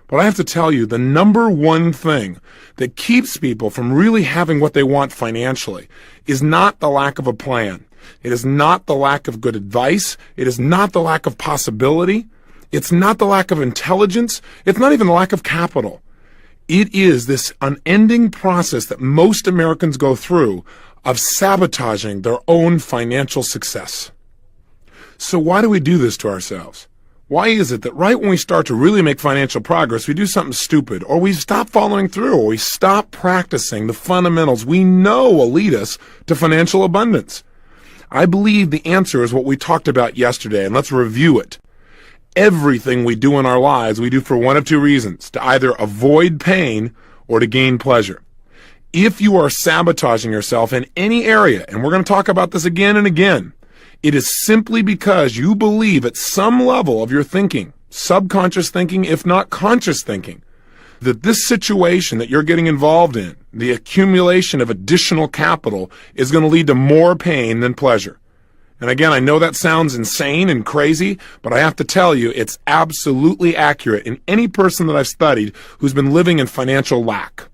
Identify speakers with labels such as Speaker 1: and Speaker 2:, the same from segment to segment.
Speaker 1: But I have to tell you, the number one thing that keeps people from really having what they want financially is not the lack of a plan. It is not the lack of good advice. It is not the lack of possibility. It's not the lack of intelligence. It's not even the lack of capital. It is this unending process that most Americans go through of sabotaging their own financial success. So why do we do this to ourselves? Why is it that right when we start to really make financial progress, we do something stupid, or we stop following through, or we stop practicing the fundamentals we know will lead us to financial abundance? I believe the answer is what we talked about yesterday, and let's review it. Everything we do in our lives, we do for one of two reasons: to either avoid pain or to gain pleasure. If you are sabotaging yourself in any area, and we're going to talk about this again and again, it is simply because you believe at some level of your thinking, subconscious thinking, if not conscious thinking, that this situation that you're getting involved in, the accumulation of additional capital, is going to lead to more pain than pleasure. And again, I know that sounds insane and crazy, but I have to tell you, it's absolutely accurate in any person that I've studied who's been living in financial lack.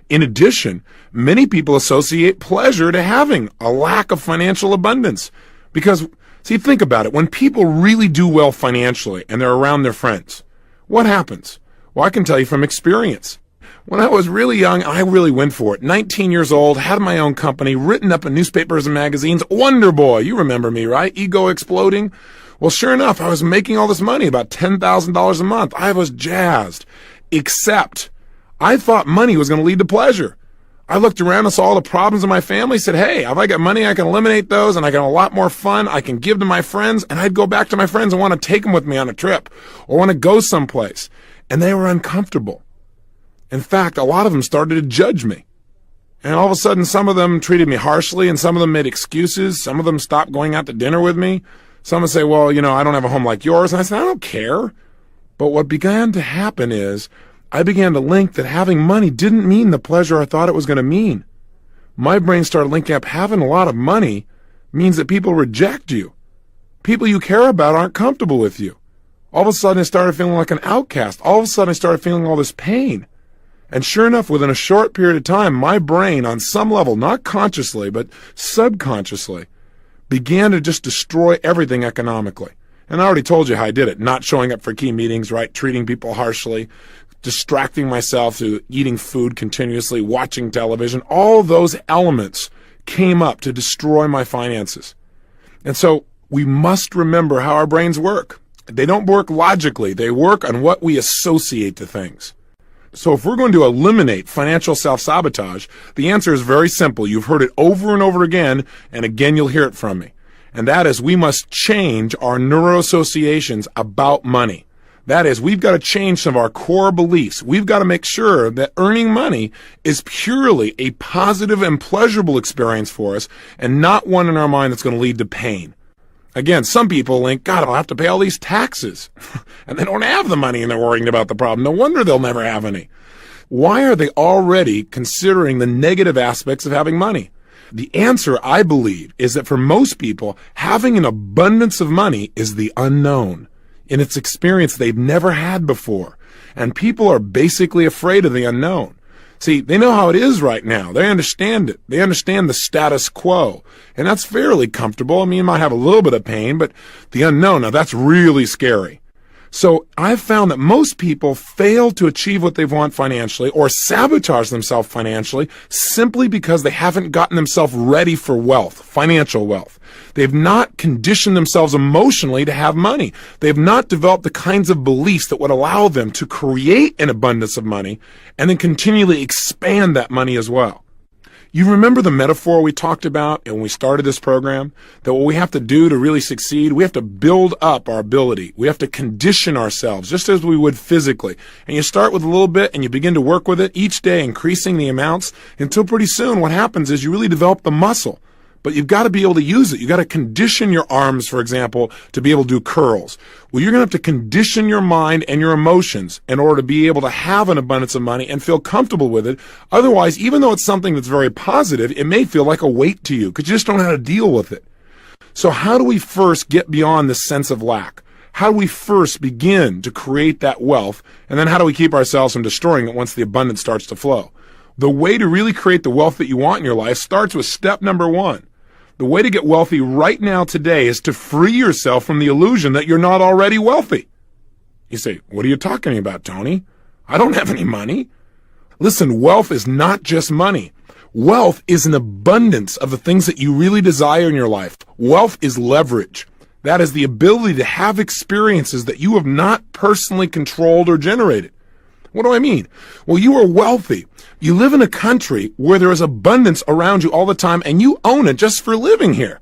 Speaker 1: In addition, many people associate pleasure to having a lack of financial abundance. Because, see, think about it. When people really do well financially and they're around their friends, what happens? Well, I can tell you from experience. When I was really young, I really went for it. 19 years old, had my own company, written up in newspapers and magazines. Wonder Boy, you remember me, right? Ego exploding. Well, sure enough, I was making all this money, about $10,000 a month. I was jazzed. Except I thought money was going to lead to pleasure. I looked around and saw all the problems in my family, said, hey, if I got money, I can eliminate those, and I got a lot more fun. I can give to my friends, and I'd go back to my friends and want to take them with me on a trip or want to go someplace. And they were uncomfortable. In fact, a lot of them started to judge me. And all of a sudden, some of them treated me harshly, and some of them made excuses. Some of them stopped going out to dinner with me. Some would say, well, I don't have a home like yours. And I said, I don't care. But what began to happen is I began to link that having money didn't mean the pleasure I thought it was going to mean. My brain started linking up having a lot of money means that people reject you. People you care about aren't comfortable with you. All of a sudden, I started feeling like an outcast. All of a sudden, I started feeling all this pain. And sure enough, within a short period of time, my brain, on some level, not consciously, but subconsciously, began to just destroy everything economically. And I already told you how I did it. Not showing up for key meetings, right? Treating people harshly, distracting myself through eating food continuously, watching television. All those elements came up to destroy my finances. And so we must remember how our brains work. They don't work logically. They work on what we associate to things. So if we're going to eliminate financial self-sabotage, the answer is very simple. You've heard it over and over again, and again you'll hear it from me. And that is, we must change our neuroassociations about money. That is, we've got to change some of our core beliefs. We've got to make sure that earning money is purely a positive and pleasurable experience for us, and not one in our mind that's going to lead to pain. Again, some people think, God, I'll have to pay all these taxes. And they don't have the money and they're worrying about the problem. No wonder they'll never have any. Why are they already considering the negative aspects of having money? The answer, I believe, is that for most people, having an abundance of money is the unknown. In its experience they've never had before. And people are basically afraid of the unknown. See, they know how it is right now. They understand it. They understand the status quo. And that's fairly comfortable. I mean, you might have a little bit of pain, but the unknown, now that's really scary. So I've found that most people fail to achieve what they want financially or sabotage themselves financially simply because they haven't gotten themselves ready for wealth, financial wealth. They've not conditioned themselves emotionally to have money. They've not developed the kinds of beliefs that would allow them to create an abundance of money and then continually expand that money as well. You remember the metaphor we talked about when we started this program? That what we have to do to really succeed, we have to build up our ability. We have to condition ourselves just as we would physically. And you start with a little bit and you begin to work with it each day, increasing the amounts until pretty soon what happens is you really develop the muscle. But you've got to be able to use it. You've got to condition your arms, for example, to be able to do curls. Well, you're going to have to condition your mind and your emotions in order to be able to have an abundance of money and feel comfortable with it. Otherwise, even though it's something that's very positive, it may feel like a weight to you because you just don't know how to deal with it. So how do we first get beyond this sense of lack? how do we first begin to create that wealth, and then how do we keep ourselves from destroying it once the abundance starts to flow? The way to really create the wealth that you want in your life starts with step number one. The way to get wealthy right now today is to free yourself from the illusion that you're not already wealthy. You say, what are you talking about, Tony? I don't have any money. Listen, wealth is not just money. Wealth is an abundance of the things that you really desire in your life. Wealth is leverage. That is the ability to have experiences that you have not personally controlled or generated. What do I mean? Well, you are wealthy. You live in a country where there is abundance around you all the time, and you own it just for living here.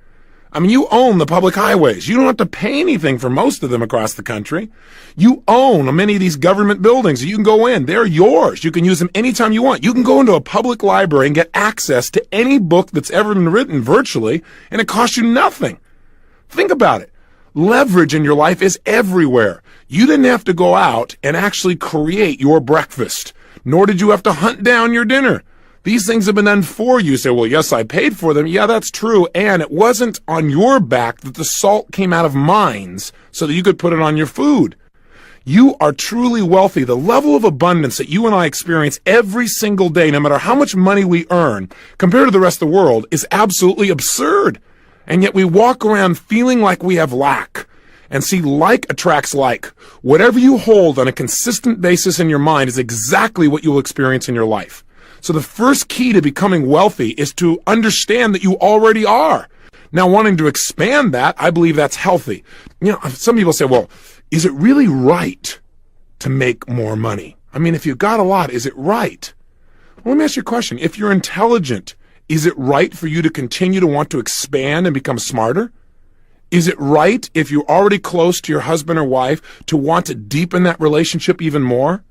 Speaker 1: I mean, you own the public highways. You don't have to pay anything for most of them across the country. You own many of these government buildings. You can go in. They're yours. You can use them anytime you want. You can go into a public library and get access to any book that's ever been written virtually, and it costs you nothing. Think about it. Leverage in your life is everywhere. You didn't have to go out and actually create your breakfast, nor did you have to hunt down your dinner. These things have been done for you. You say, well, yes, I paid for them. Yeah, that's true. And it wasn't on your back that the salt came out of mines so that you could put it on your food. You are truly wealthy. The level of abundance that you and I experience every single day, no matter how much money we earn, compared to the rest of the world, is absolutely absurd. And yet we walk around feeling like we have lack. And see, like attracts like. Whatever you hold on a consistent basis in your mind is exactly what you will experience in your life. So the first key to becoming wealthy is to understand that you already are. Now, wanting to expand that, I believe that's healthy. You know, some people say, well, is it really right to make more money? I mean, if you've got a lot, is it right? Well, let me ask you a question. If you're intelligent, is it right for you to continue to want to expand and become smarter? Is it right, if you're already close to your husband or wife, to want to deepen that relationship even more?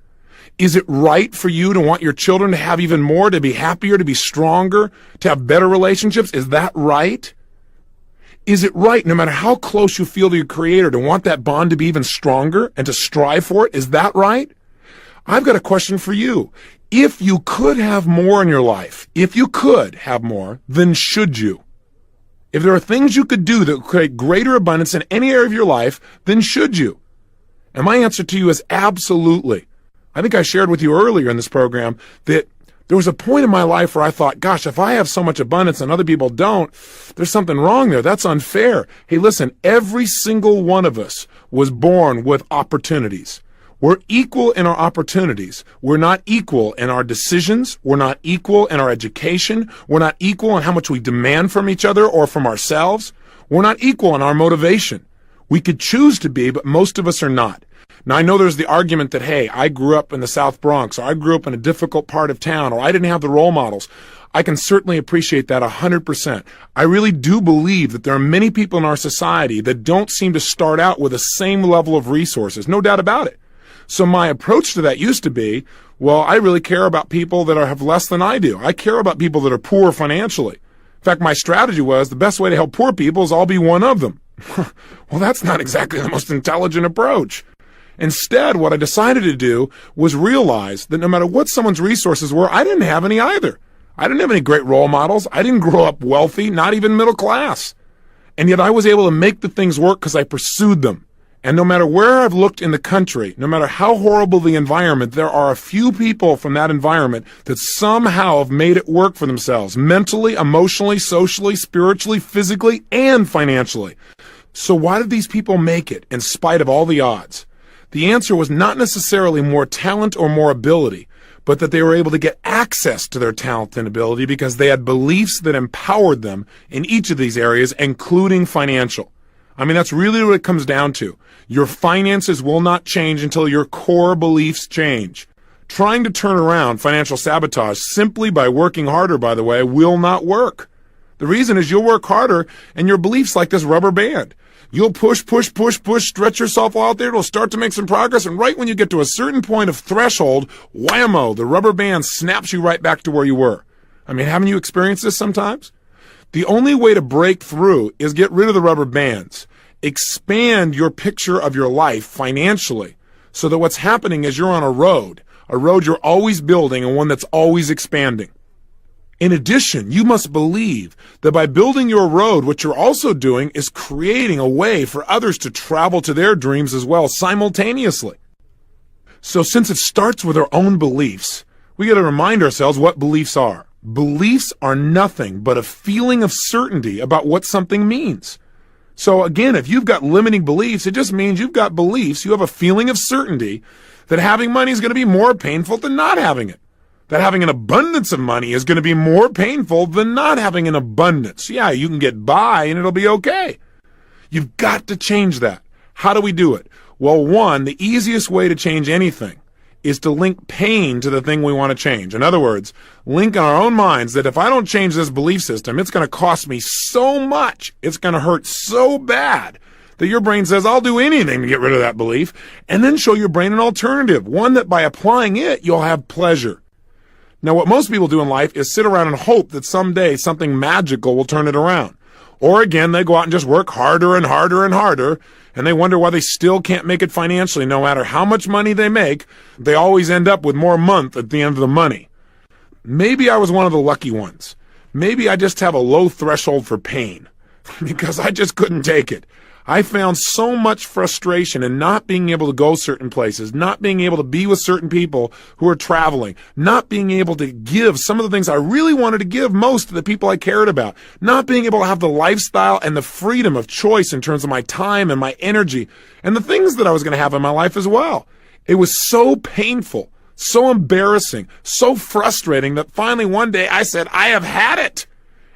Speaker 1: Is it right for you to want your children to have even more, to be happier, to be stronger, to have better relationships? Is that right? Is it right, no matter how close you feel to your Creator, to want that bond to be even stronger and to strive for it? Is that right? I've got a question for you. If you could have more in your life, if you could have more, then should you? If there are things you could do that would create greater abundance in any area of your life, then should you? And my answer to you is absolutely. I think I shared with you earlier in this program that there was a point in my life where I thought, gosh, if I have so much abundance and other people don't, there's something wrong there. That's unfair. Hey, listen, every single one of us was born with opportunities. We're equal in our opportunities. We're not equal in our decisions. We're not equal in our education. We're not equal in how much we demand from each other or from ourselves. We're not equal in our motivation. We could choose to be, but most of us are not. Now, I know there's the argument that, hey, I grew up in the South Bronx, or I grew up in a difficult part of town, or I didn't have the role models. I can certainly appreciate that 100%. I really do believe that there are many people in our society that don't seem to start out with the same level of resources. No doubt about it. So my approach to that used to be, well, I really care about people that have less than I do. I care about people that are poor financially. In fact, my strategy was the best way to help poor people is I'll be one of them. Well, that's not exactly the most intelligent approach. Instead, what I decided to do was realize that no matter what someone's resources were, I didn't have any either. I didn't have any great role models. I didn't grow up wealthy, not even middle class. And yet I was able to make the things work because I pursued them. And no matter where I've looked in the country, no matter how horrible the environment, there are a few people from that environment that somehow have made it work for themselves, mentally, emotionally, socially, spiritually, physically, and financially. So why did these people make it in spite of all the odds? The answer was not necessarily more talent or more ability, but that they were able to get access to their talent and ability because they had beliefs that empowered them in each of these areas, including financial. I mean, that's really what it comes down to. Your finances will not change until your core beliefs change. Trying to turn around financial sabotage simply by working harder, by the way, will not work. The reason is you'll work harder and your beliefs like this rubber band. You'll push, stretch yourself out there. It'll start to make some progress. And right when you get to a certain point of threshold, whammo, the rubber band snaps you right back to where you were. I mean, haven't you experienced this sometimes? The only way to break through is get rid of the rubber bands. Expand your picture of your life financially so that what's happening is you're on a road you're always building and one that's always expanding. In addition, you must believe that by building your road, what you're also doing is creating a way for others to travel to their dreams as well simultaneously. So since it starts with our own beliefs, we got to remind ourselves what beliefs are. Beliefs are nothing but a feeling of certainty about what something means. So again, if you've got limiting beliefs, it just means you've got beliefs. You have a feeling of certainty that having money is going to be more painful than not having it. That having an abundance of money is going to be more painful than not having an abundance. Yeah, you can get by and it'll be okay. You've got to change that. How do we do it? Well, one, the easiest way to change anything is to link pain to the thing we want to change. In other words, link in our own minds that if I don't change this belief system, it's going to cost me so much, it's going to hurt so bad, that your brain says, I'll do anything to get rid of that belief, and then show your brain an alternative, one that by applying it, you'll have pleasure. Now, what most people do in life is sit around and hope that someday something magical will turn it around. Or again, they go out and just work harder and harder and harder, and they wonder why they still can't make it financially. No matter how much money they make, they always end up with more month at the end of the money. Maybe I was one of the lucky ones. Maybe I just have a low threshold for pain because I just couldn't take it. I found so much frustration in not being able to go certain places, not being able to be with certain people who are traveling, not being able to give some of the things I really wanted to give most to the people I cared about, not being able to have the lifestyle and the freedom of choice in terms of my time and my energy and the things that I was going to have in my life as well. It was so painful, so embarrassing, so frustrating that finally one day I said, I have had it.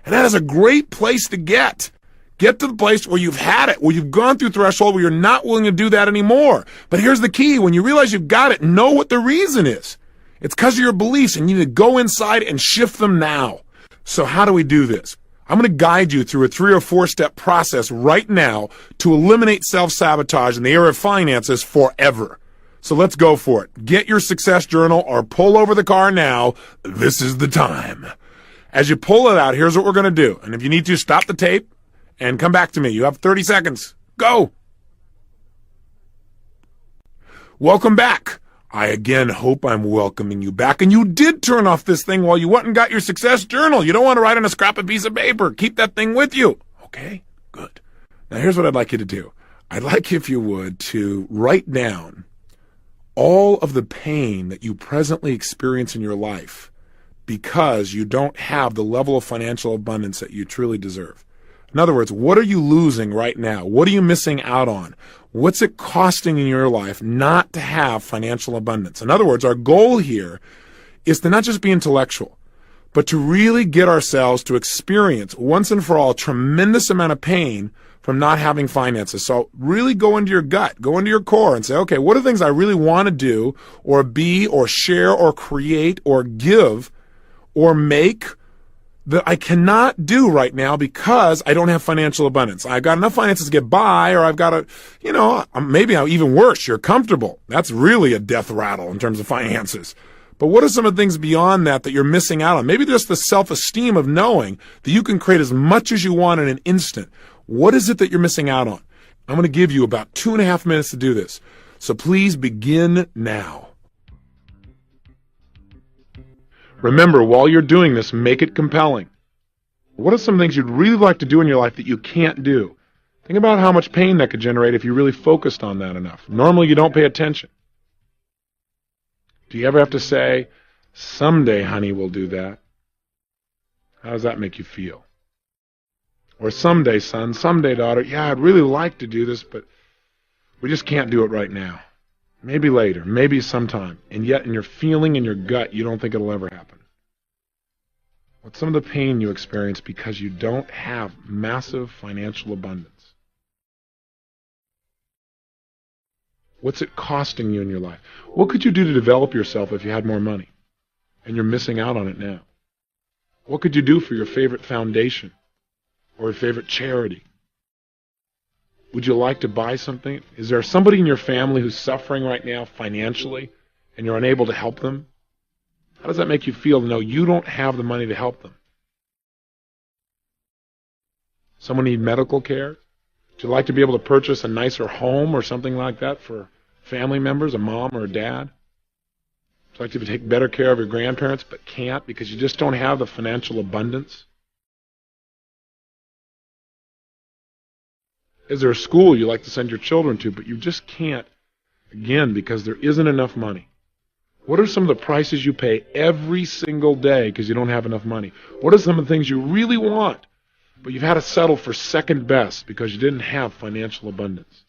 Speaker 1: And that is a great place to get. Get to the place where you've had it, where you've gone through threshold, where you're not willing to do that anymore. But here's the key. When you realize you've got it, know what the reason is. It's because of your beliefs, and you need to go inside and shift them now. So how do we do this? I'm going to guide you through a 3 or 4 step process right now to eliminate self-sabotage in the area of finances forever. So let's go for it. Get your success journal or pull over the car now. This is the time. As you pull it out, here's what we're going to do. And if you need to, stop the tape and come back to me. You have 30 seconds. Go. Welcome back. I again hope I'm welcoming you back. And you did turn off this thing while you went and got your success journal. You don't want to write on a scrap of piece of paper. Keep that thing with you. Okay, good. Now here's what I'd like you to do. I'd like, if you would, to write down all of the pain that you presently experience in your life because you don't have the level of financial abundance that you truly deserve. In other words, what are you losing right now? What are you missing out on? What's it costing in your life not to have financial abundance? In other words, our goal here is to not just be intellectual, but to really get ourselves to experience once and for all a tremendous amount of pain from not having finances. So really go into your gut, go into your core and say, okay, what are the things I really want to do or be or share or create or give or make that I cannot do right now because I don't have financial abundance. I've got enough finances to get by, or I've got maybe even worse, you're comfortable. That's really a death rattle in terms of finances. But what are some of the things beyond that that you're missing out on? Maybe just the self-esteem of knowing that you can create as much as you want in an instant. What is it that you're missing out on? I'm going to give you about 2.5 minutes to do this. So please begin now. Remember, while you're doing this, make it compelling. What are some things you'd really like to do in your life that you can't do? Think about how much pain that could generate if you really focused on that enough. Normally, you don't pay attention. Do you ever have to say, someday, honey, we'll do that? How does that make you feel? Or someday, son, someday, daughter, yeah, I'd really like to do this, but we just can't do it right now. Maybe later, maybe sometime, and yet in your feeling, in your gut, you don't think it'll ever happen. What's some of the pain you experience because you don't have massive financial abundance? What's it costing you in your life? What could you do to develop yourself if you had more money, and you're missing out on it now? What could you do for your favorite foundation or your favorite charity? Would you like to buy something? Is there somebody in your family who's suffering right now financially and you're unable to help them? How does that make you feel to know you don't have the money to help them? Someone need medical care? Would you like to be able to purchase a nicer home or something like that for family members, a mom or a dad? Would you like to take better care of your grandparents but can't because you just don't have the financial abundance? Is there a school you like to send your children to but you just can't, again, because there isn't enough money? What are some of the prices you pay every single day because you don't have enough money? What are some of the things you really want, but you've had to settle for second best because you didn't have financial abundance?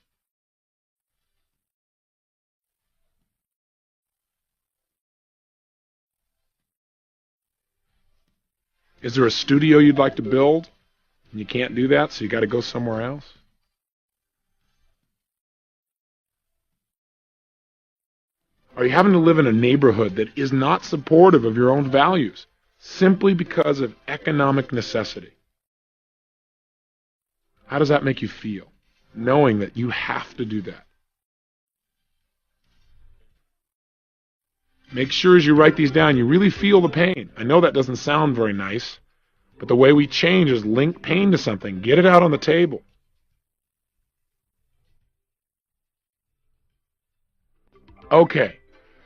Speaker 1: Is there a studio you'd like to build and you can't do that, so you got to go somewhere else? Are you having to live in a neighborhood that is not supportive of your own values simply because of economic necessity? How does that make you feel, knowing that you have to do that? Make sure as you write these down, you really feel the pain. I know that doesn't sound very nice, but the way we change is link pain to something. Get it out on the table. Okay,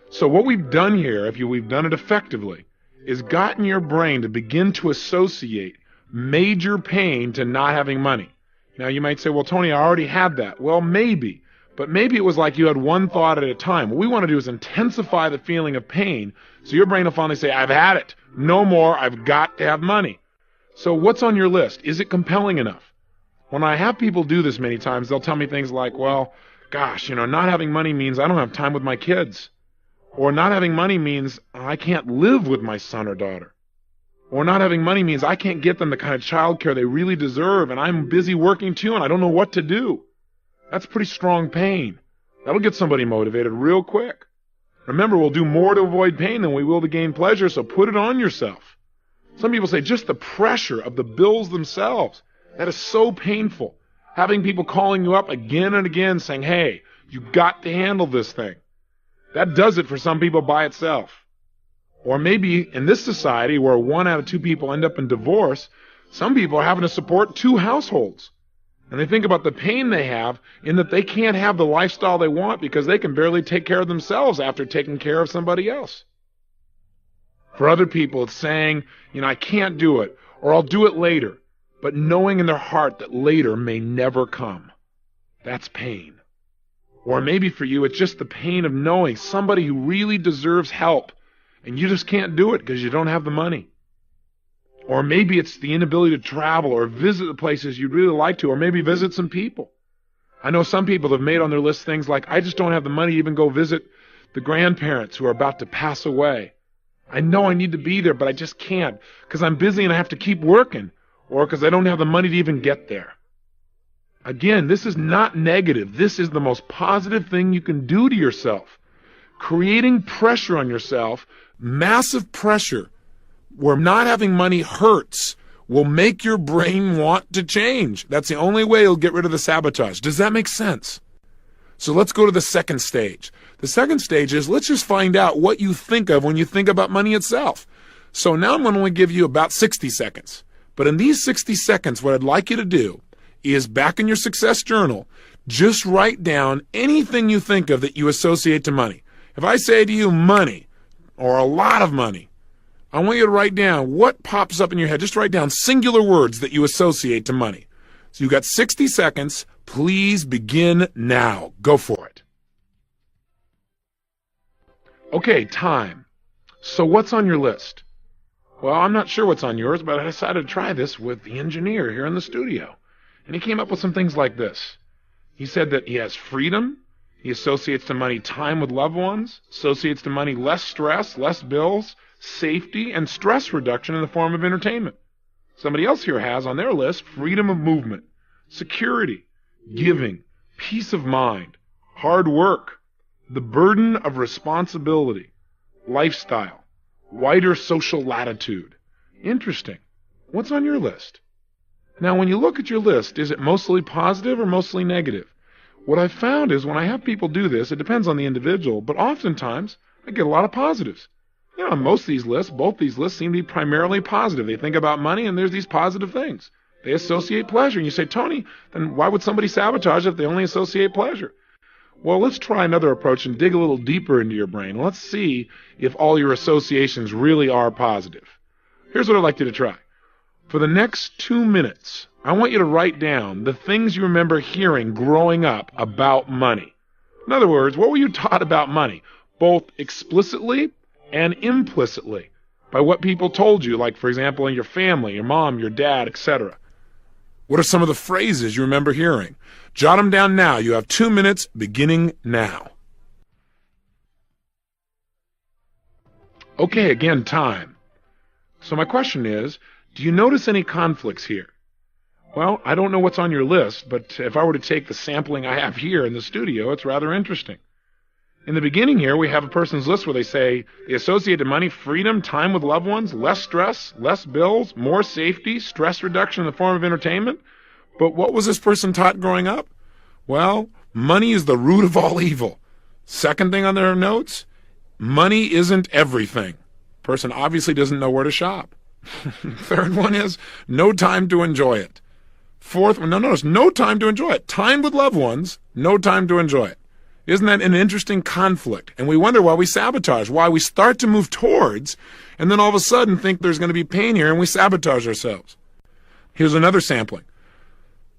Speaker 1: so what we've done here, if we've done it effectively, is gotten your brain to begin to associate major pain to not having money. Now you might say, well, Tony, I already had that. Well, maybe. But maybe it was like you had one thought at a time. What we want to do is intensify the feeling of pain so your brain will finally say, I've had it. No more. I've got to have money. So what's on your list? Is it compelling enough? When I have people do this many times, they'll tell me things like, well, gosh, not having money means I don't have time with my kids. Or not having money means I can't live with my son or daughter. Or not having money means I can't get them the kind of child care they really deserve, and I'm busy working too, and I don't know what to do. That's pretty strong pain. That'll get somebody motivated real quick. Remember, we'll do more to avoid pain than we will to gain pleasure, so put it on yourself. Some people say just the pressure of the bills themselves. That is so painful. Having people calling you up again and again saying, hey, you got to handle this thing. That does it for some people by itself. Or maybe in this society where 1 out of 2 people end up in divorce, some people are having to support 2 households. And they think about the pain they have in that they can't have the lifestyle they want because they can barely take care of themselves after taking care of somebody else. For other people, it's saying, I can't do it, or I'll do it later, but knowing in their heart that later may never come. That's pain. Or maybe for you, it's just the pain of knowing somebody who really deserves help, and you just can't do it because you don't have the money. Or maybe it's the inability to travel or visit the places you'd really like to, or maybe visit some people. I know some people have made on their list things like, I just don't have the money to even go visit the grandparents who are about to pass away. I know I need to be there, but I just can't because I'm busy and I have to keep working, or because I don't have the money to even get there. Again, this is not negative. This is the most positive thing you can do to yourself. Creating pressure on yourself, massive pressure, where not having money hurts, will make your brain want to change. That's the only way it'll get rid of the sabotage. Does that make sense? So let's go to the second stage. The second stage is let's just find out what you think of when you think about money itself. So now I'm going to only give you about 60 seconds. But in these 60 seconds, what I'd like you to do is back in your success journal, just write down anything you think of that you associate to money. If I say to you money or a lot of money, I want you to write down what pops up in your head. Just write down singular words that you associate to money. So you've got 60 seconds. Please begin now. Go for it. Okay, time. So what's on your list? Well, I'm not sure what's on yours, but I decided to try this with the engineer here in the studio. And he came up with some things like this. He said that he has freedom. He associates to money time with loved ones, associates to money less stress, less bills, safety, and stress reduction in the form of entertainment. Somebody else here has on their list freedom of movement, security, giving, peace of mind, hard work, the burden of responsibility, lifestyle, wider social latitude. Interesting. What's on your list? Now, when you look at your list, is it mostly positive or mostly negative? What I've found is when I have people do this, it depends on the individual, but oftentimes I get a lot of positives. On most of these lists, both these lists seem to be primarily positive. They think about money and there's these positive things. They associate pleasure. And you say, Tony, then why would somebody sabotage if they only associate pleasure? Well, let's try another approach and dig a little deeper into your brain. Let's see if all your associations really are positive. Here's what I'd like you to try. For the next 2 minutes, I want you to write down the things you remember hearing growing up about money. In other words, what were you taught about money, both explicitly and implicitly, by what people told you, like, for example, in your family, your mom, your dad, etc. What are some of the phrases you remember hearing? Jot them down now. You have 2 minutes beginning now. Okay, again, time. So my question is, do you notice any conflicts here? Well, I don't know what's on your list, but if I were to take the sampling I have here in the studio, it's rather interesting. In the beginning here, we have a person's list where they say they associate to money freedom, time with loved ones, less stress, less bills, more safety, stress reduction in the form of entertainment. But what was this person taught growing up? Well, money is the root of all evil. Second thing on their notes, money isn't everything. Person obviously doesn't know where to shop. Third one is no time to enjoy it. Fourth one, notice no time to enjoy it. Time with loved ones, no time to enjoy it. Isn't that an interesting conflict? And we wonder why we sabotage, why we start to move towards, and then all of a sudden think there's going to be pain here, and we sabotage ourselves. Here's another sampling.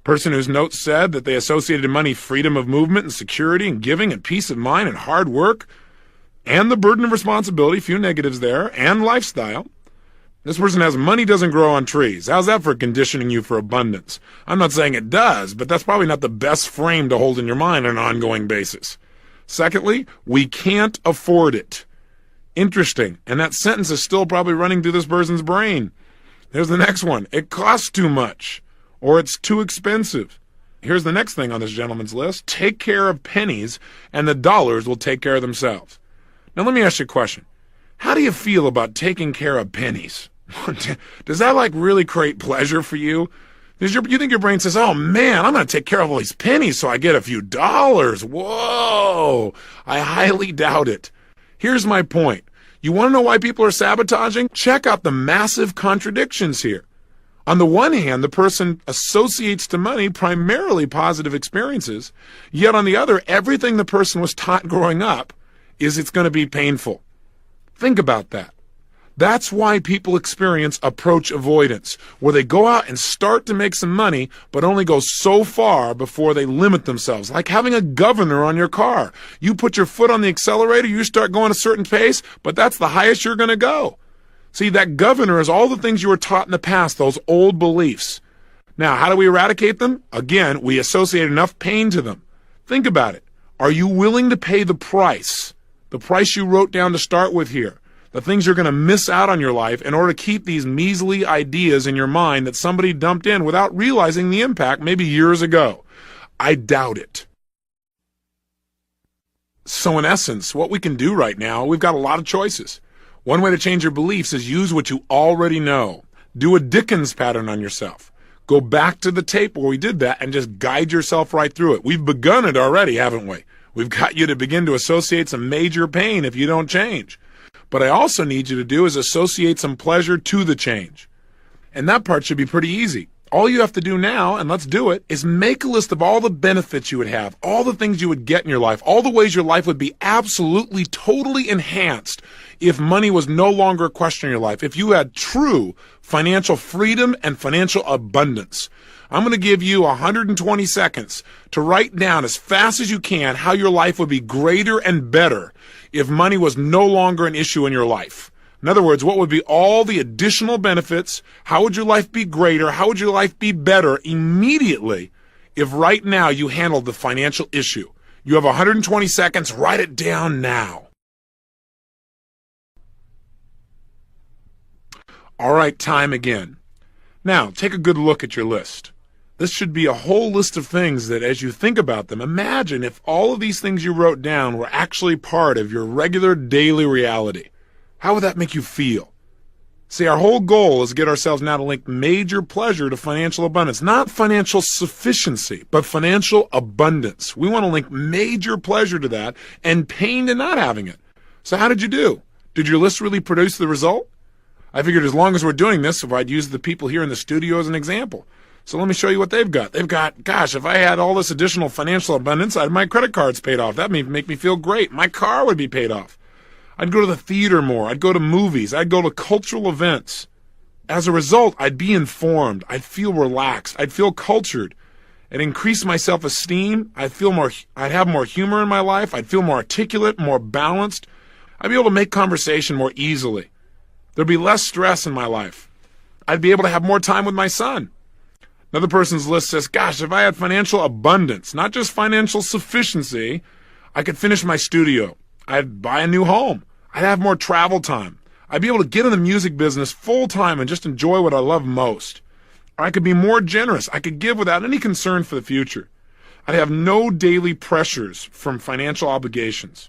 Speaker 1: Person whose notes said that they associated in money freedom of movement and security and giving and peace of mind and hard work and the burden of responsibility, few negatives there, and lifestyle. This person has money doesn't grow on trees. How's that for conditioning you for abundance? I'm not saying it does, but that's probably not the best frame to hold in your mind on an ongoing basis. Secondly, we can't afford it. Interesting. And that sentence is still probably running through this person's brain. Here's the next one. It costs too much, or it's too expensive. Here's the next thing on this gentleman's list. Take care of pennies, and the dollars will take care of themselves. Now let me ask you a question. How do you feel about taking care of pennies? Does that really create pleasure for you? You think your brain says, oh man, I'm going to take care of all these pennies so I get a few dollars. Whoa, I highly doubt it. Here's my point. You want to know why people are sabotaging? Check out the massive contradictions here. On the one hand, the person associates to money primarily positive experiences, yet on the other, everything the person was taught growing up is it's going to be painful. Think about that. That's why people experience approach avoidance, where they go out and start to make some money, but only go so far before they limit themselves. Like having a governor on your car. You put your foot on the accelerator, you start going a certain pace, but that's the highest you're going to go. See, that governor is all the things you were taught in the past, those old beliefs. Now, how do we eradicate them? Again, we associate enough pain to them. Think about it. Are you willing to pay the price? The price you wrote down to start with here. The things you're going to miss out on your life in order to keep these measly ideas in your mind that somebody dumped in without realizing the impact maybe years ago. I doubt it. So in essence, what we can do right now, we've got a lot of choices. One way to change your beliefs is use what you already know. Do a Dickens pattern on yourself. Go back to the tape where we did that and just guide yourself right through it. We've begun it already, haven't we? We've got you to begin to associate some major pain if you don't change. But I also need you to do is associate some pleasure to the change. And that part should be pretty easy. All you have to do now, and let's do it, is make a list of all the benefits you would have, all the things you would get in your life, all the ways your life would be absolutely, totally enhanced if money was no longer a question in your life, if you had true financial freedom and financial abundance. I'm going to give you 120 seconds to write down as fast as you can how your life would be greater and better if money was no longer an issue in your life. In other words, what would be all the additional benefits? How would your life be greater? How would your life be better immediately if right now you handled the financial issue? You have 120 seconds. Write it down now. All right, time again. Now, take a good look at your list. This should be a whole list of things that as you think about them, imagine if all of these things you wrote down were actually part of your regular daily reality. How would that make you feel? See, our whole goal is to get ourselves now to link major pleasure to financial abundance. Not financial sufficiency, but financial abundance. We want to link major pleasure to that and pain to not having it. So how did you do? Did your list really produce the result? I figured as long as we're doing this, if I'd use the people here in the studio as an example. So let me show you what they've got. They've got, gosh, if I had all this additional financial abundance, I'd have my credit cards paid off. That would make me feel great. My car would be paid off. I'd go to the theater more. I'd go to movies. I'd go to cultural events. As a result, I'd be informed. I'd feel relaxed. I'd feel cultured. It'd increase my self-esteem. I'd have more humor in my life. I'd feel more articulate, more balanced. I'd be able to make conversation more easily. There'd be less stress in my life. I'd be able to have more time with my son. Another person's list says, gosh, if I had financial abundance, not just financial sufficiency, I could finish my studio. I'd buy a new home. I'd have more travel time. I'd be able to get in the music business full time and just enjoy what I love most. Or I could be more generous. I could give without any concern for the future. I'd have no daily pressures from financial obligations.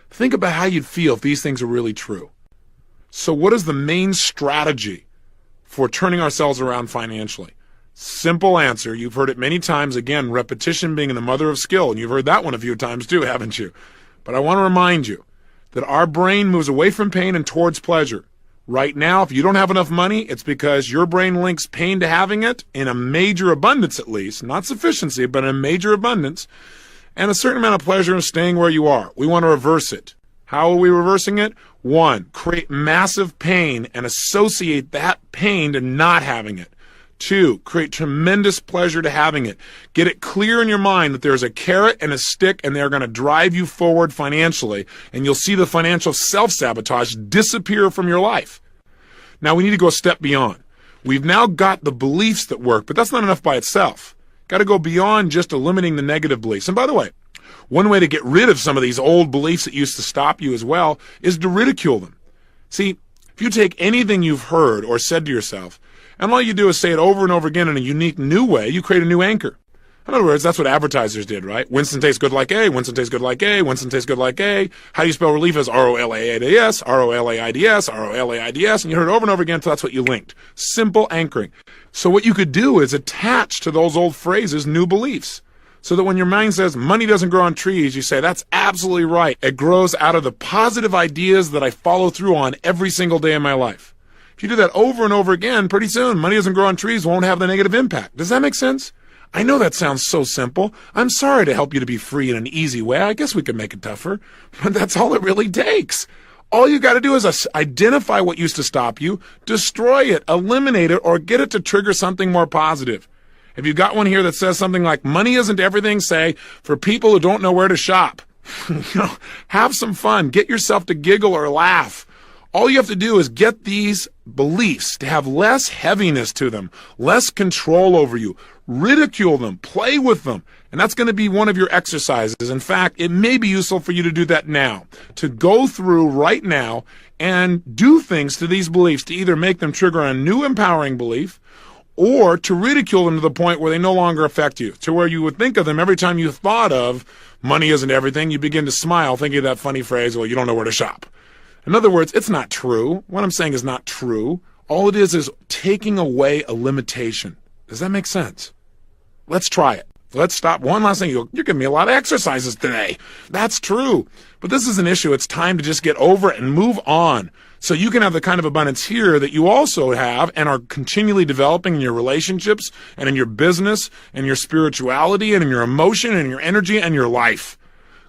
Speaker 1: Think about how you'd feel if these things are really true. So what is the main strategy for turning ourselves around financially? Simple answer. You've heard it many times. Again, repetition being the mother of skill. And you've heard that one a few times too, haven't you? But I want to remind you that our brain moves away from pain and towards pleasure. Right now, if you don't have enough money, it's because your brain links pain to having it in a major abundance at least, not sufficiency, but in a major abundance, and a certain amount of pleasure in staying where you are. We want to reverse it. How are we reversing it? 1, create massive pain and associate that pain to not having it. 2, create tremendous pleasure to having it. Get it clear in your mind that there's a carrot and a stick and they're going to drive you forward financially, and you'll see the financial self-sabotage disappear from your life. Now we need to go a step beyond. We've now got the beliefs that work, but that's not enough by itself. Got to go beyond just eliminating the negative beliefs. And by the way, one way to get rid of some of these old beliefs that used to stop you as well is to ridicule them. See, if you take anything you've heard or said to yourself, and all you do is say it over and over again in a unique new way, you create a new anchor. In other words, that's what advertisers did, right? Winston tastes good like A, Winston tastes good like A, Winston tastes good like A. How do you spell relief? As R-O-L-A-I-D-S, R-O-L-A-I-D-S, R-O-L-A-I-D-S, and you heard it over and over again until that's what you linked. Simple anchoring. So what you could do is attach to those old phrases new beliefs. So that when your mind says money doesn't grow on trees, you say, that's absolutely right. It grows out of the positive ideas that I follow through on every single day of my life. If you do that over and over again, pretty soon, money doesn't grow on trees won't have the negative impact. Does that make sense? I know that sounds so simple. I'm sorry to help you to be free in an easy way. I guess we could make it tougher, but that's all it really takes. All you got to do is identify what used to stop you, destroy it, eliminate it, or get it to trigger something more positive. If you've got one here that says something like, money isn't everything, say, for people who don't know where to shop. Have some fun. Get yourself to giggle or laugh. All you have to do is get these beliefs to have less heaviness to them, less control over you. Ridicule them, play with them, and that's going to be one of your exercises. In fact, it may be useful for you to do that now, to go through right now and do things to these beliefs to either make them trigger a new empowering belief or to ridicule them to the point where they no longer affect you, to where you would think of them every time you thought of money isn't everything, you begin to smile thinking of that funny phrase, well, you don't know where to shop. In other words, it's not true. What I'm saying is not true. All it is taking away a limitation. Does that make sense? Let's try it. Let's stop. One last thing. You're giving me a lot of exercises today. That's true. But this is an issue. It's time to just get over it and move on. So you can have the kind of abundance here that you also have and are continually developing in your relationships and in your business and your spirituality and in your emotion and your energy and your life.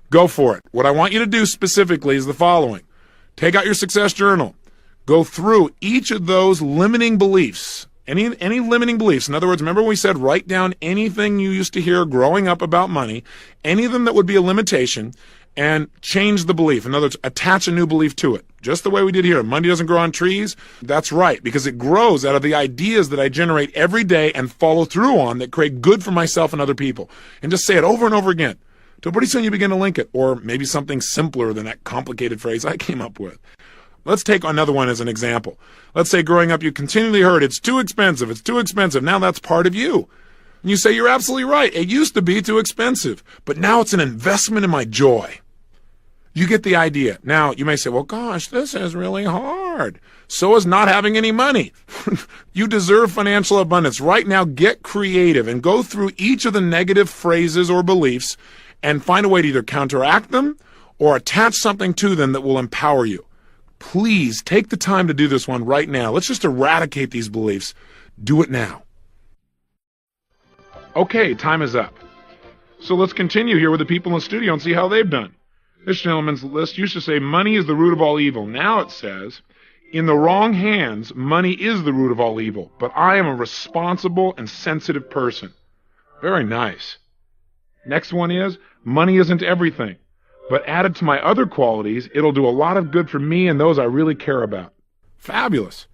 Speaker 1: Go for it. What I want you to do specifically is the following. Take out your success journal. Go through each of those limiting beliefs. Any limiting beliefs. In other words, remember we said write down anything you used to hear growing up about money, any of them that would be a limitation, and change the belief. In other words, attach a new belief to it. Just the way we did here. Money doesn't grow on trees. That's right, because it grows out of the ideas that I generate every day and follow through on that create good for myself and other people. And just say it over and over again. Till pretty soon you begin to link it, or maybe something simpler than that complicated phrase I came up with. Let's take another one as an example. Let's say growing up you continually heard, it's too expensive, it's too expensive. Now that's part of you. And you say, you're absolutely right. It used to be too expensive, but now it's an investment in my joy. You get the idea. Now you may say, well, gosh, this is really hard. So is not having any money. You deserve financial abundance. Right now, get creative and go through each of the negative phrases or beliefs and find a way to either counteract them or attach something to them that will empower you. Please take the time to do this one right now. Let's just eradicate these beliefs. Do it now. Okay, time is up. So let's continue here with the people in the studio and see how they've done. This gentleman's list used to say money is the root of all evil. Now it says, in the wrong hands, money is the root of all evil, but I am a responsible and sensitive person. Very nice. Next one is, money isn't everything, but added to my other qualities, it'll do a lot of good for me and those I really care about. Fabulous.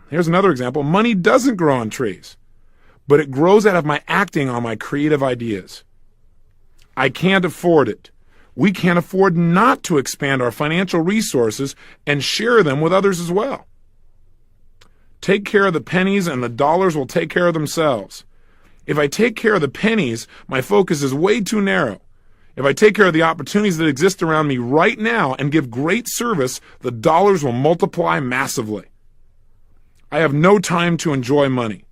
Speaker 1: Here's another example. Money doesn't grow on trees, but it grows out of my acting on my creative ideas. I can't afford it. We can't afford not to expand our financial resources and share them with others as well. Take care of the pennies and the dollars will take care of themselves. If I take care of the pennies, my focus is way too narrow. If I take care of the opportunities that exist around me right now and give great service, the dollars will multiply massively. I have no time to enjoy money.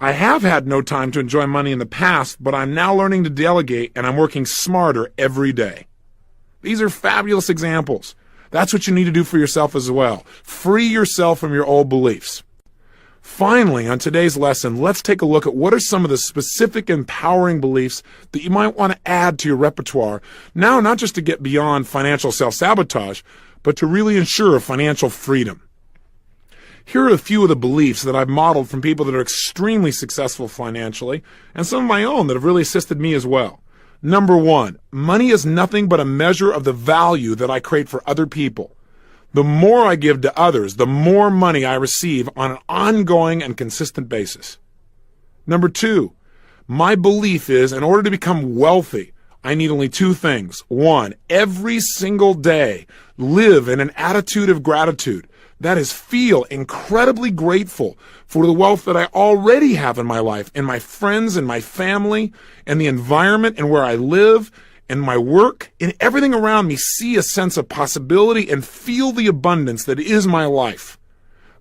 Speaker 1: I have had no time to enjoy money in the past, but I'm now learning to delegate and I'm working smarter every day. These are fabulous examples. That's what you need to do for yourself as well. Free yourself from your old beliefs. Finally, on today's lesson, let's take a look at what are some of the specific empowering beliefs that you might want to add to your repertoire. Now, not just to get beyond financial self-sabotage, but to really ensure financial freedom. Here are a few of the beliefs that I've modeled from people that are extremely successful financially, and some of my own that have really assisted me as well. Number one, money is nothing but a measure of the value that I create for other people. The more I give to others, the more money I receive on an ongoing and consistent basis. Number two, my belief is in order to become wealthy, I need only two things. One, every single day, live in an attitude of gratitude. That is, feel incredibly grateful for the wealth that I already have in my life, in my friends, in my family, and the environment and where I live, and my work, and everything around me. See a sense of possibility and feel the abundance that is my life.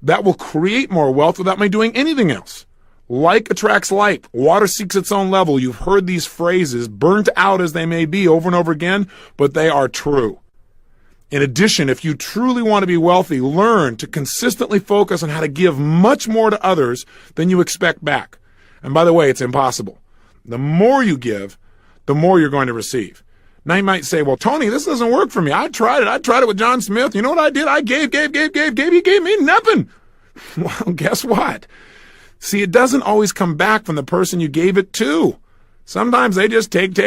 Speaker 1: That will create more wealth without me doing anything else. Like attracts like. Water seeks its own level. You've heard these phrases, burnt out as they may be over and over again, but they are true. In addition, if you truly want to be wealthy, learn to consistently focus on how to give much more to others than you expect back. And by the way, it's impossible. The more you give, the more you're going to receive. Now you might say, well, Tony, this doesn't work for me. I tried it with John Smith. You know what I did? I gave. He gave me nothing. Well, guess what? See, it doesn't always come back from the person you gave it to. Sometimes they just take.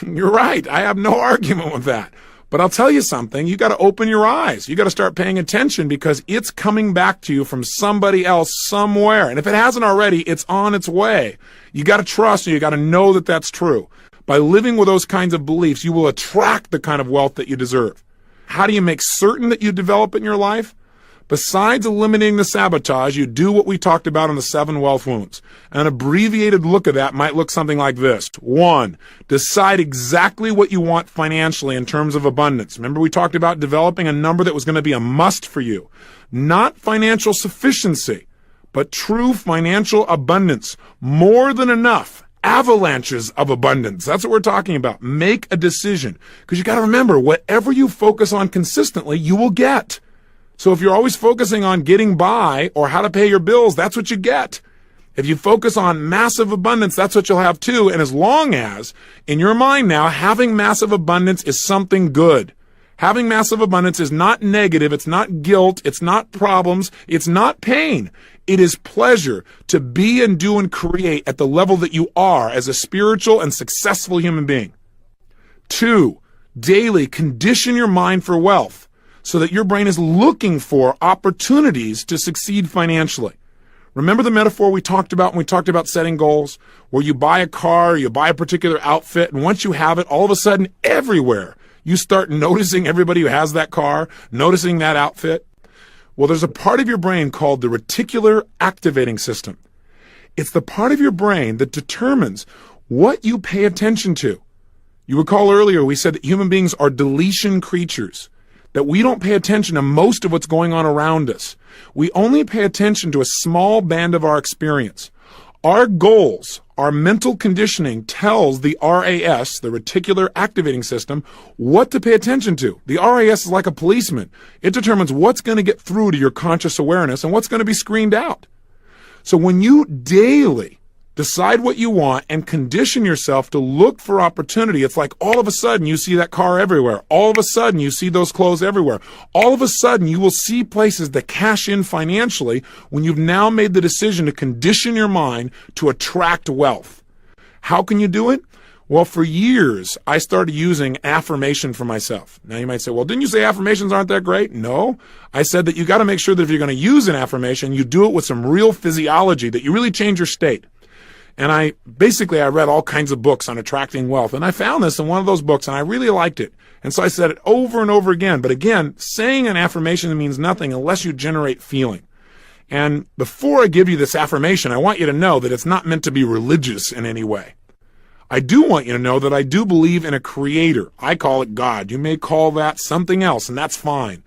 Speaker 1: You're right. I have no argument with that. But I'll tell you something, you got to open your eyes. You got to start paying attention because it's coming back to you from somebody else somewhere. And if it hasn't already, it's on its way. You got to trust and you got to know that that's true. By living with those kinds of beliefs, you will attract the kind of wealth that you deserve. How do you make certain that you develop it in your life? Besides eliminating the sabotage, you do what we talked about in the 7 wealth wounds. An abbreviated look of that might look something like this. 1, decide exactly what you want financially in terms of abundance. Remember we talked about developing a number that was going to be a must for you. Not financial sufficiency, but true financial abundance. More than enough. Avalanches of abundance. That's what we're talking about. Make a decision. Because you got to remember, whatever you focus on consistently, you will get. So if you're always focusing on getting by or how to pay your bills, that's what you get. If you focus on massive abundance, that's what you'll have too. And as long as, in your mind now, having massive abundance is something good. Having massive abundance is not negative, it's not guilt, it's not problems, it's not pain. It is pleasure to be and do and create at the level that you are as a spiritual and successful human being. 2, daily condition your mind for wealth, so that your brain is looking for opportunities to succeed financially. Remember the metaphor we talked about when we talked about setting goals, where you buy a car, you buy a particular outfit, and once you have it, all of a sudden, everywhere, you start noticing everybody who has that car, noticing that outfit. Well, there's a part of your brain called the reticular activating system. It's the part of your brain that determines what you pay attention to. You recall earlier we said that human beings are deletion creatures, that we don't pay attention to most of what's going on around us. We only pay attention to a small band of our experience. Our goals, our mental conditioning tells the RAS, the reticular activating system, what to pay attention to. The RAS is like a policeman. It determines what's going to get through to your conscious awareness and what's going to be screened out. So when you daily Decide what you want and condition yourself to look for opportunity. It's like all of a sudden you see that car everywhere. All of a sudden you see those clothes everywhere. All of a sudden you will see places that cash in financially when you've now made the decision to condition your mind to attract wealth. How can you do it? Well, for years, I started using affirmation for myself. Now you might say, well, didn't you say affirmations aren't that great? No. I said that you got to make sure that if you're going to use an affirmation, you do it with some real physiology, that you really change your state. And I read all kinds of books on attracting wealth. And I found this in one of those books, and I really liked it. And so I said it over and over again. But again, saying an affirmation means nothing unless you generate feeling. And before I give you this affirmation, I want you to know that it's not meant to be religious in any way. I do want you to know that I do believe in a creator. I call it God. You may call that something else, and that's fine.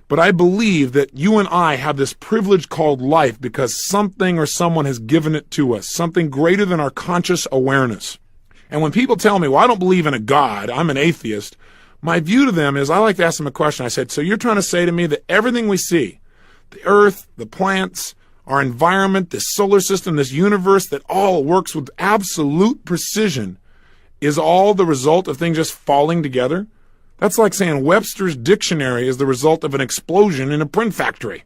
Speaker 1: But I believe that you and I have this privilege called life because something or someone has given it to us, something greater than our conscious awareness. And when people tell me, well, I don't believe in a God, I'm an atheist, my view to them is I like to ask them a question. I said, so you're trying to say to me that everything we see, the earth, the plants, our environment, this solar system, this universe that all works with absolute precision is all the result of things just falling together? That's like saying Webster's dictionary is the result of an explosion in a print factory.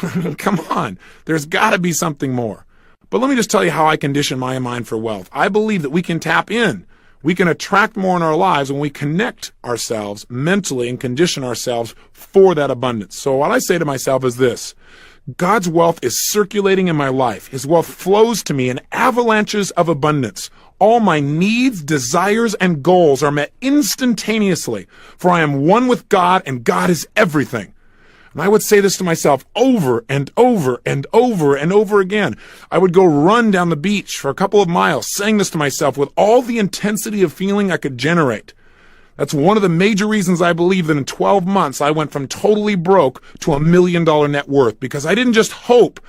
Speaker 1: I mean, come on. There's got to be something more. But let me just tell you how I condition my mind for wealth. I believe that we can tap in. We can attract more in our lives when we connect ourselves mentally and condition ourselves for that abundance. So what I say to myself is this: God's wealth is circulating in my life. His wealth flows to me in avalanches of abundance. All my needs, desires, and goals are met instantaneously, for I am one with God, and God is everything. And I would say this to myself over and over and over and over again. I would go run down the beach for a couple of miles, saying this to myself with all the intensity of feeling I could generate. That's one of the major reasons I believe that in 12 months I went from totally broke to $1 million net worth, because I didn't just hope.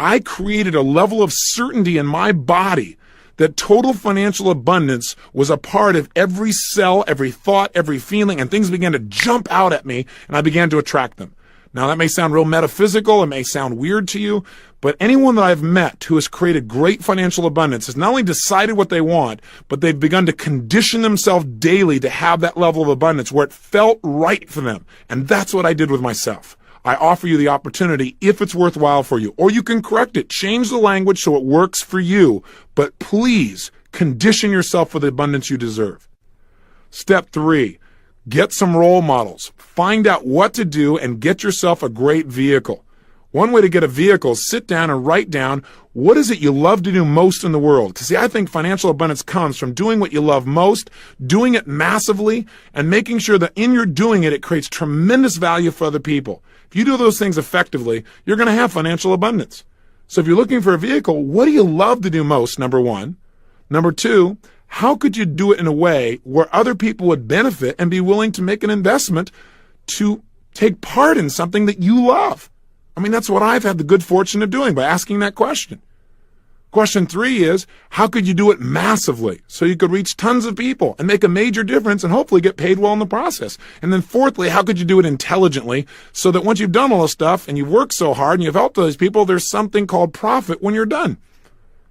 Speaker 1: I created a level of certainty in my body that total financial abundance was a part of every cell, every thought, every feeling, and things began to jump out at me, and I began to attract them. Now, that may sound real metaphysical, it may sound weird to you, but anyone that I've met who has created great financial abundance has not only decided what they want, but they've begun to condition themselves daily to have that level of abundance where it felt right for them. And that's what I did with myself. I offer you the opportunity if it's worthwhile for you, or you can correct it, change the language so it works for you, but please condition yourself for the abundance you deserve. Step 3, get some role models. Find out what to do and get yourself a great vehicle. One way to get a vehicle is sit down and write down what is it you love to do most in the world. Because see, I think financial abundance comes from doing what you love most, doing it massively, and making sure that in your doing it, it creates tremendous value for other people. If you do those things effectively, you're going to have financial abundance. So if you're looking for a vehicle, what do you love to do most, number one? Number two, how could you do it in a way where other people would benefit and be willing to make an investment to take part in something that you love? I mean, that's what I've had the good fortune of doing by asking that question. Question 3 is, how could you do it massively so you could reach tons of people and make a major difference and hopefully get paid well in the process? And then fourthly, how could you do it intelligently so that once you've done all this stuff and you've worked so hard and you've helped those people, there's something called profit when you're done?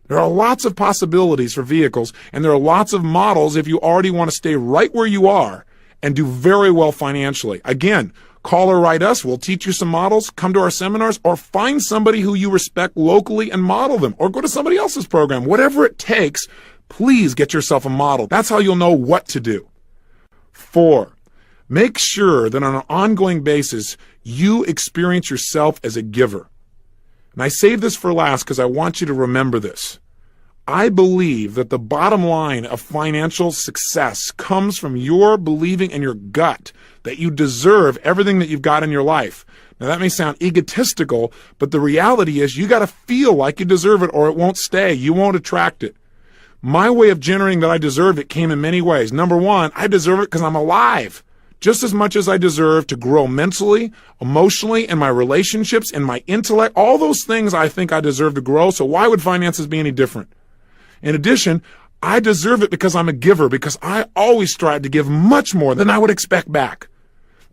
Speaker 1: There are lots of possibilities for vehicles, and there are lots of models if you already want to stay right where you are and do very well financially. Again, call or write us. We'll teach you some models. Come to our seminars, or find somebody who you respect locally and model them, or go to somebody else's program. Whatever it takes, please get yourself a model. That's how you'll know what to do. 4, make sure that on an ongoing basis, you experience yourself as a giver. And I save this for last because I want you to remember this. I believe that the bottom line of financial success comes from your believing in your gut that you deserve everything that you've got in your life. Now, that may sound egotistical, but the reality is you got to feel like you deserve it or it won't stay. You won't attract it. My way of generating that I deserve it came in many ways. Number 1, I deserve it because I'm alive. Just as much as I deserve to grow mentally, emotionally, in my relationships, in my intellect, all those things I think I deserve to grow. So why would finances be any different? In addition, I deserve it because I'm a giver, because I always strive to give much more than I would expect back.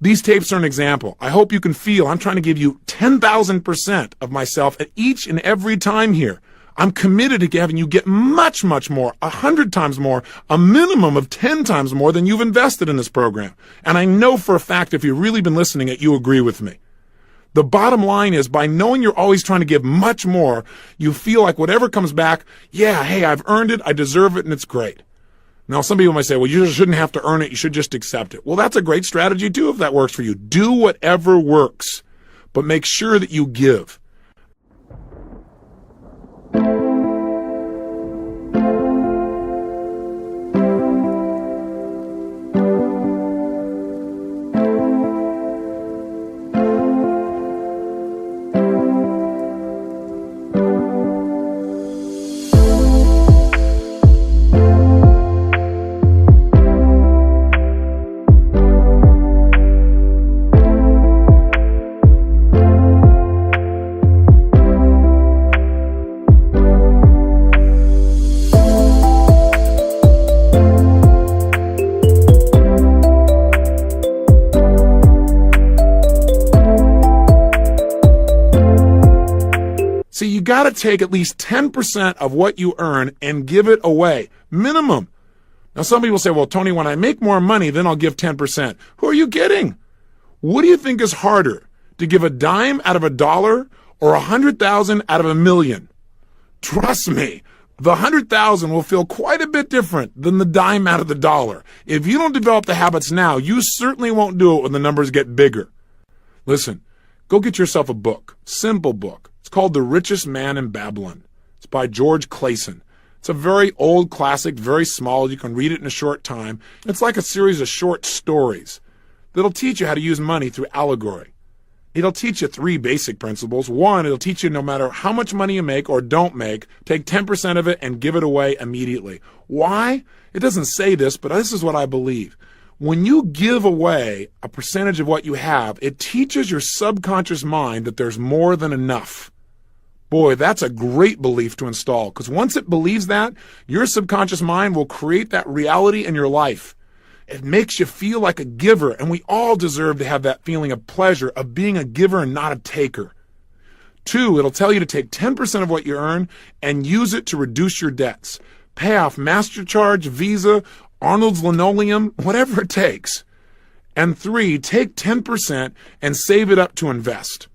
Speaker 1: These tapes are an example. I hope you can feel I'm trying to give you 10,000% of myself at each and every time here. I'm committed to having you get much, much more, 100 times more, a minimum of 10 times more than you've invested in this program. And I know for a fact, if you've really been listening, that you agree with me. The bottom line is, by knowing you're always trying to give much more, you feel like whatever comes back, yeah, hey, I've earned it, I deserve it, and it's great. Now, some people might say, well, you just shouldn't have to earn it, you should just accept it. Well, that's a great strategy too if that works for you. Do whatever works, but make sure that you give. So you got to take at least 10% of what you earn and give it away, minimum. Now, some people say, well, Tony, when I make more money, then I'll give 10%. Who are you kidding? What do you think is harder, to give a dime out of $1 or 100,000 out of $1 million? Trust me, the 100,000 will feel quite a bit different than the dime out of the dollar. If you don't develop the habits now, you certainly won't do it when the numbers get bigger. Listen, go get yourself a book, simple book. It's called The Richest Man in Babylon. It's by George Clason. It's a very old classic, very small. You can read it in a short time. It's like a series of short stories that'll teach you how to use money through allegory. It'll teach you 3 basic principles. 1, it'll teach you no matter how much money you make or don't make, take 10% of it and give it away immediately. Why? It doesn't say this, but this is what I believe. When you give away a percentage of what you have, it teaches your subconscious mind that there's more than enough. Boy, that's a great belief to install, because once it believes that, your subconscious mind will create that reality in your life. It makes you feel like a giver, and we all deserve to have that feeling of pleasure of being a giver and not a taker. 2, it'll tell you to take 10% of what you earn and use it to reduce your debts. Pay off MasterCharge, Visa, Arnold's Linoleum, whatever it takes. And 3, take 10% and save it up to invest.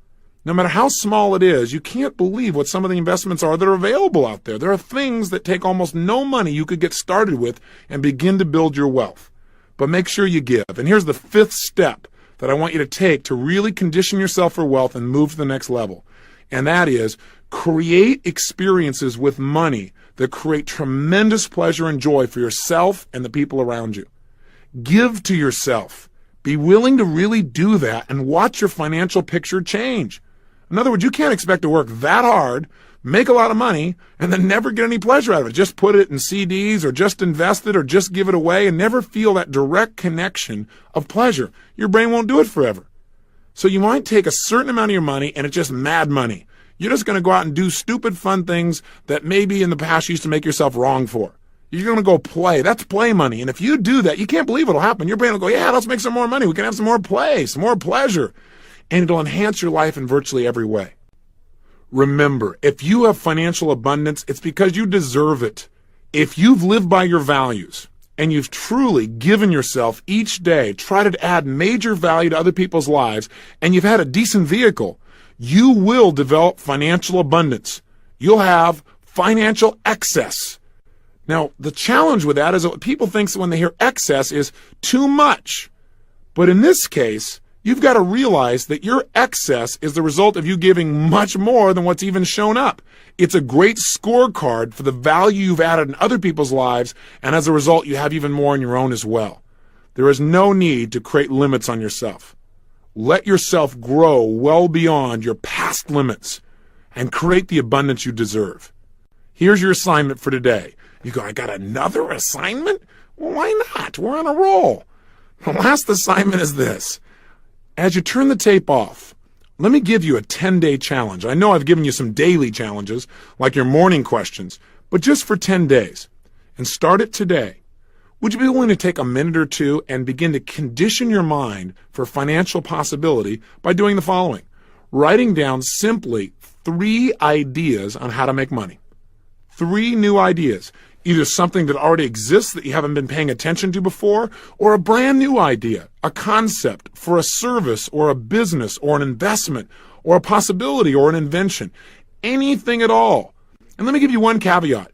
Speaker 1: No matter how small it is, you can't believe what some of the investments are that are available out there. There are things that take almost no money you could get started with and begin to build your wealth. But make sure you give. And here's the 5th step that I want you to take to really condition yourself for wealth and move to the next level. And that is, create experiences with money that create tremendous pleasure and joy for yourself and the people around you. Give to yourself. Be willing to really do that and watch your financial picture change. In other words, you can't expect to work that hard, make a lot of money, and then never get any pleasure out of it. Just put it in CDs or just invest it or just give it away and never feel that direct connection of pleasure. Your brain won't do it forever. So you might take a certain amount of your money and it's just mad money. You're just going to go out and do stupid fun things that maybe in the past you used to make yourself wrong for. You're going to go play. That's play money. And if you do that, you can't believe it'll happen. Your brain will go, yeah, let's make some more money. We can have some more play, some more pleasure. And it'll enhance your life in virtually every way. Remember, if you have financial abundance, it's because you deserve it. If you've lived by your values and you've truly given yourself each day, tried to add major value to other people's lives, and you've had a decent vehicle, you will develop financial abundance. You'll have financial excess. Now, the challenge with that is that people think when they hear excess is too much. But in this case, you've got to realize that your excess is the result of you giving much more than what's even shown up. It's a great scorecard for the value you've added in other people's lives, and as a result, you have even more in your own as well. There is no need to create limits on yourself. Let yourself grow well beyond your past limits and create the abundance you deserve. Here's your assignment for today. You go, I got another assignment? Well, why not? We're on a roll. The last assignment is this. As you turn the tape off, let me give you a 10-day challenge. I know I've given you some daily challenges, like your morning questions, but just for 10 days. And start it today. Would you be willing to take a minute or two and begin to condition your mind for financial possibility by doing the following? Writing down simply 3 ideas on how to make money. 3 new ideas. Either something that already exists that you haven't been paying attention to before, or a brand new idea, a concept for a service or a business or an investment or a possibility or an invention. Anything at all. And let me give you one caveat.